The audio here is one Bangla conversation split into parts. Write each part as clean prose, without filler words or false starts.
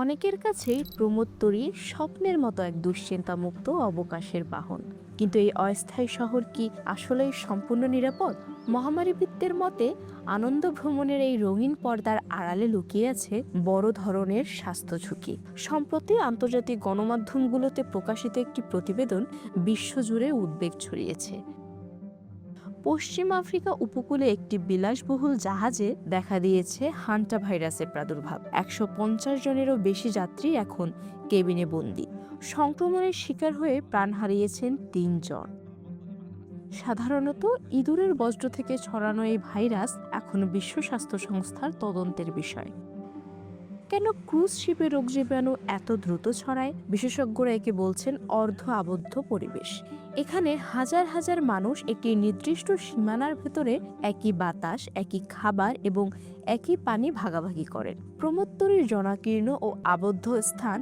অনেকের কাছেই প্রমোদতরী স্বপ্নের মতো এক দুশ্চিন্তামুক্ত অবকাশের বাহন। কিন্তু এই অস্থায়ী শহর কি আসলেই সম্পূর্ণ নিরাপদ? মহামারীবিদদের মতে আনন্দ ভ্রমণের এই রঙিন পর্দার আড়ালে লুকিয়ে আছে বড় ধরনের স্বাস্থ্য ঝুঁকি। সম্প্রতি আন্তর্জাতিক গণমাধ্যমগুলোতে প্রকাশিত একটি প্রতিবেদন বিশ্বজুড়ে উদ্বেগ ছড়িয়েছে। পশ্চিম আফ্রিকা উপকূলে একটি বিলাসবহুল জাহাজে দেখা দিয়েছে হান্টা ভাইরাসের প্রাদুর্ভাব। ১৫০ জনেরও বেশি যাত্রী এখন কেবিনে বন্দী। সংক্রমণের শিকার হয়ে প্রাণ হারিয়েছেন ৩ জন। সাধারণত ইঁদুরের বজ্র থেকে ছড়ানো এই ভাইরাস এখন বিশ্ব স্বাস্থ্য সংস্থার তদন্তের বিষয়। কেন ক্রুজ শিপে রোগ জীবাণু এত দ্রুত ছড়ায়? বিশেষজ্ঞরা একে বলছেন অর্ধ আবদ্ধ পরিবেশ। এখানে হাজার হাজার মানুষ একটি নির্দিষ্ট সীমানার ভেতরে একই বাতাস, একই খাবার এবং একই পানি ভাগাভাগি করেন। প্রমোদতরীর জনাকীর্ণ ও আবদ্ধ স্থান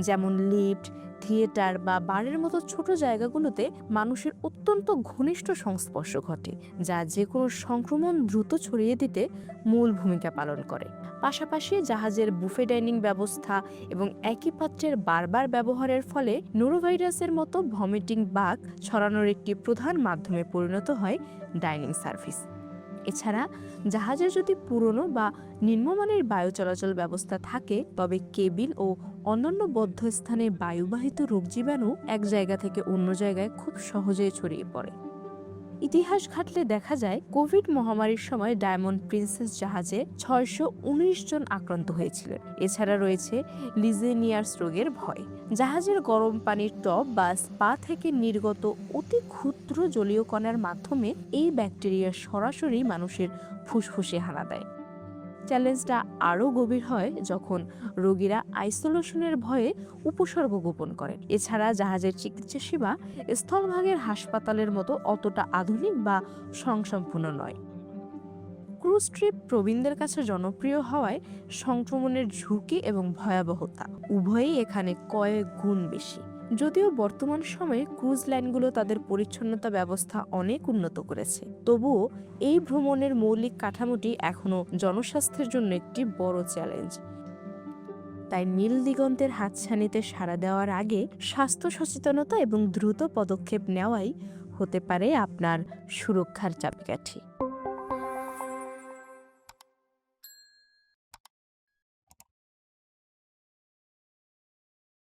যেমন লিফট, থিয়েটার বা বারের মতো ছোট জায়গাগুলোতে মানুষের অত্যন্ত ঘনিষ্ঠ সংস্পর্শ ঘটে, যা যে কোনো সংক্রমণ দ্রুত ছড়িয়ে দিতে মূল ভূমিকা পালন করে। পাশাপাশি জাহাজের বুফে ডাইনিং ব্যবস্থা এবং একই পাত্রের বারবার ব্যবহারের ফলে নোরোভাইরাসের মতো ভমিটিং বাগ ছড়ানোর একটি প্রধান মাধ্যমে পরিণত হয় ডাইনিং সার্ভিস। এছাড়া জাহাজে যদি পুরনো বা নিম্নমানের বায়ু চলাচল ব্যবস্থা থাকে, তবে কেবিন ও অন্যান্য বদ্ধ স্থানে বায়ুবাহিত রোগ জীবাণু এক জায়গা থেকে অন্য জায়গায় খুব সহজেই ছড়িয়ে পড়ে। ইতিহাস ঘাটলে দেখা যায় কোভিড মহামারীর সময় ডায়মন্ড প্রিন্সেস জাহাজে ৬১৯ জন আক্রান্ত হয়েছিলেন। এছাড়া রয়েছে লিজেনিয়ার্স রোগের ভয়। জাহাজের গরম পানির টব বা স্পা থেকে নির্গত অতি ক্ষুদ্র জলীয় কণার মাধ্যমে এই ব্যাকটেরিয়া সরাসরি মানুষের ফুসফুসে হানা দেয়। চ্যালেঞ্জটা আরও গভীর হয় যখন রোগীরা আইসোলেশনের ভয়ে উপসর্গ গোপন করেন। এছাড়া জাহাজের চিকিৎসা সেবা স্থলভাগের হাসপাতালের মতো অতটা আধুনিক বা স্বয়ংসম্পূর্ণ নয়। ক্রুজ ট্রিপ প্রবীণদের কাছে জনপ্রিয় হওয়ায় সংক্রমণের ঝুঁকি এবং ভয়াবহতা উভয়ই এখানে কয়েক গুণ বেশি। যদিও বর্তমান সময়ে ক্রুজ লাইনগুলো তাদের পরিচ্ছন্নতা ব্যবস্থা অনেক উন্নত করেছে, তবুও এই ভ্রমণের মৌলিক কাঠামোটি এখনও জনস্বাস্থ্যের জন্য একটি বড় চ্যালেঞ্জ। তাই নীল দিগন্তের হাতছানিতে সাড়া দেওয়ার আগে স্বাস্থ্য সচেতনতা এবং দ্রুত পদক্ষেপ নেওয়াই হতে পারে আপনার সুরক্ষার চাবিকাঠি।